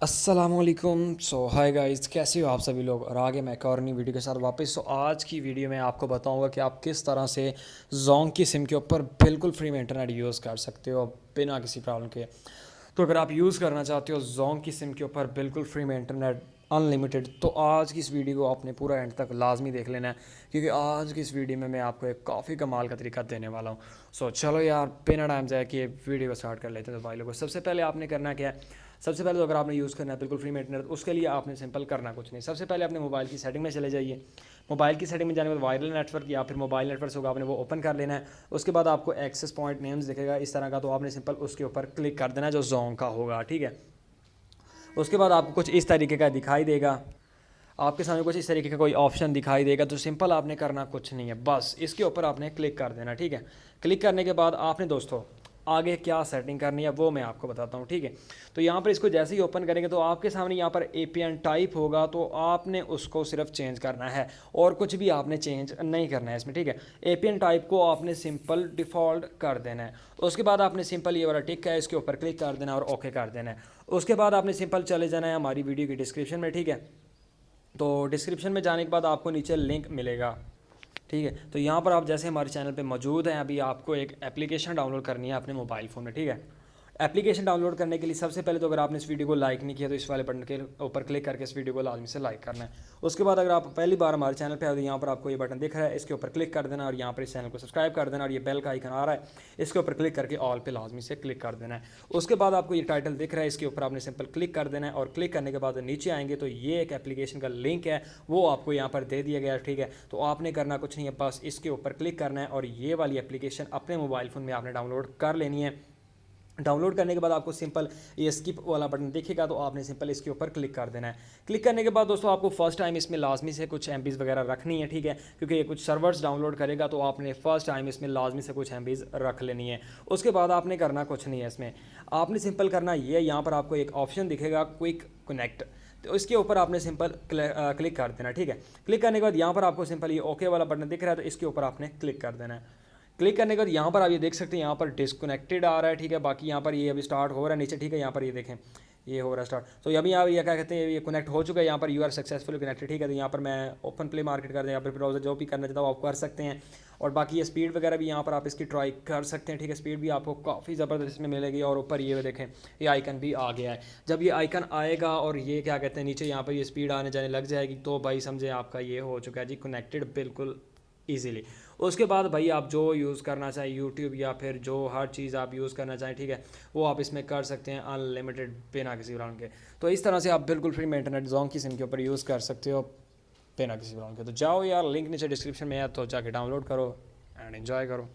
अस्सलामुअलैकुम। Hi guys, कैसे हो आप सभी लोग। और आगे मैं एक और नई वीडियो के साथ वापस। आज की वीडियो में आपको बताऊंगा कि आप किस तरह से जोंग की सिम के ऊपर बिल्कुल फ्री में इंटरनेट यूज़ कर सकते हो बिना किसी प्रॉब्लम के। तो अगर आप यूज़ करना चाहते हो जोंग की सिम के ऊपर बिल्कुल फ्री में इंटरनेट अनलिमिटेड, तो आज की इस वीडियो को आपने पूरा एंड तक लाजमी देख लेना है, क्योंकि आज की इस वीडियो में मैं आपको एक काफ़ी कमाल का तरीका देने वाला हूँ। चलो यार, बिना टाइम जाए कि वीडियो को स्टार्ट कर लेते हैं। तो भाई लोगों, सबसे पहले आपने करना क्या है। सबसे पहले तो अगर आपने यूज़ करना है बिल्कुल फ्री में इंटरनेट, उसके लिए आपने सिंपल करना कुछ नहीं। सबसे पहले अपने मोबाइल की सेटिंग में चले जाइए। मोबाइल की सेटिंग में जाने के बाद वायरल नेटवर्क या फिर मोबाइल नेटवर्क होगा, आपने वो ओपन कर लेना है। उसके बाद आपको एक्सेस पॉइंट नेम्स दिखेगा इस तरह का, तो आपने सिंपल उसके ऊपर क्लिक कर देना है, जो जोंग का होगा, ठीक है। उसके बाद आपको कुछ इस तरीके का दिखाई देगा, आपके सामने कुछ इस तरीके का कोई ऑप्शन दिखाई देगा। तो सिंपल आपने करना कुछ नहीं है, बस इसके ऊपर आपने क्लिक कर देना, ठीक है। क्लिक करने के बाद आपने दोस्तों आगे क्या सेटिंग करनी है वो मैं आपको बताता हूँ, ठीक है। तो यहाँ पर इसको जैसे ही ओपन करेंगे तो आपके सामने यहाँ पर एपीएन टाइप होगा, तो आपने उसको सिर्फ चेंज करना है और कुछ भी आपने चेंज नहीं करना है इसमें, ठीक है। एपीएन टाइप को आपने सिंपल डिफ़ॉल्ट कर देना है। उसके बाद आपने सिंपल ये वाला टिक है, इसके ऊपर क्लिक कर देना और ओके कर देना है। उसके बाद आपने सिंपल चले जाना है हमारी वीडियो की डिस्क्रिप्शन में, ठीक है। तो डिस्क्रिप्शन में जाने के बाद आपको नीचे लिंक मिलेगा, ठीक है। तो यहाँ पर आप जैसे हमारे चैनल पे मौजूद हैं, अभी आपको एक एप्लीकेशन डाउनलोड करनी है अपने मोबाइल फ़ोन में, ठीक है। एप्लीकेशन डाउनलोड करने के लिए सबसे पहले तो अगर आपने इस वीडियो को लाइक नहीं किया तो इस वाले बटन के ऊपर क्लिक करके इस वीडियो को लाजमी से लाइक करना है। उसके बाद अगर आप पहली बार हमारे चैनल पे आए तो यहाँ पर आपको ये बटन दिख रहा है, इसके ऊपर क्लिक कर देना और यहाँ पर इस चैनल को सब्सक्राइब कर देना, और ये बेल का आइकन आ रहा है, इसके ऊपर क्लिक करके ऑल पे लाजमी से क्लिक कर देना है। उसके बाद आपको ये टाइटल दिख रहा है, इसके ऊपर आपने सिंपल क्लिक कर देना है, और क्लिक करने के बाद नीचे आएंगे तो ये एक एप्लीकेशन का लिंक है, वो आपको यहाँ पर दे दिया गया है, ठीक है। तो आपने करना कुछ नहीं है, बस इसके ऊपर क्लिक करना है और ये वाली एप्लीकेशन अपने मोबाइल फ़ोन में आपने डाउनलोड कर लेनी है। डाउनलोड करने के बाद आपको सिंपल ये स्किप वाला बटन दिखेगा, तो आपने सिंपल इसके ऊपर क्लिक कर देना है। क्लिक करने के बाद दोस्तों आपको फर्स्ट टाइम इसमें लाजमी से कुछ एमबीज़ वगैरह रखनी है, ठीक है, क्योंकि ये कुछ सर्वर्स डाउनलोड करेगा, तो आपने फर्स्ट टाइम इसमें लाजमी से कुछ एमबीज़ रख लेनी है। उसके बाद आपने करना कुछ नहीं है, इसमें आपने सिंपल करना ये, यहाँ पर आपको एक ऑप्शन दिखेगा क्विक कनेक्ट, तो इसके ऊपर आपने सिंपल क्लिक कर देना, ठीक है। क्लिक करने के बाद यहाँ पर आपको सिंपल ये ओके वाला बटन दिख रहा है, तो इसके ऊपर आपने क्लिक कर देना है। क्लिक करने के बाद यहाँ पर आप ये देख सकते हैं, यहाँ पर डिस्कनेक्टेड आ रहा है, ठीक है। बाकी यहाँ पर ये अभी स्टार्ट हो रहा है नीचे, ठीक है। यहाँ पर ये देखें, ये हो रहा है स्टार्ट। तो अभी यहाँ ये क्या कहते हैं, ये कनेक्ट हो चुका है, यहाँ पर यू आर सक्सेसफुली कनेक्टेड, ठीक है। तो यहाँ पर मैं ओपन प्ले मार्केट कर दें या फिर ब्राउजर जो भी करना चाहता हूँ आप कर सकते हैं। और बाकी ये स्पीड वगैरह भी यहाँ पर आप इसकी ट्राई कर सकते हैं, ठीक है। स्पीड भी आपको काफ़ी ज़बरदस्त इसमें मिलेगी। और ऊपर ये देखें, ये आइकन भी आ गया है। जब ये आइकन आएगा और ये क्या कहते हैं नीचे यहाँ पर ये स्पीड आने जाने लग जाएगी, तो भाई समझे आपका ये हो चुका है जी कनेक्टेड बिल्कुल ईजीली। उसके बाद भाई आप जो यूज़ करना चाहें, यूट्यूब या फिर जो हर चीज़ आप यूज़ करना चाहें, ठीक है, वो आप इसमें कर सकते हैं अनलिमिटेड बिना किसी प्रॉब्लम के। तो इस तरह से आप बिल्कुल फ्री में इंटरनेट जोंग की सिम के ऊपर यूज़ कर सकते हो बिना किसी प्रॉब्लम के। तो जाओ यार, लिंक नीचे डिस्क्रिप्शन में है, तो जाके डाउनलोड करो एंड एंजॉय करो।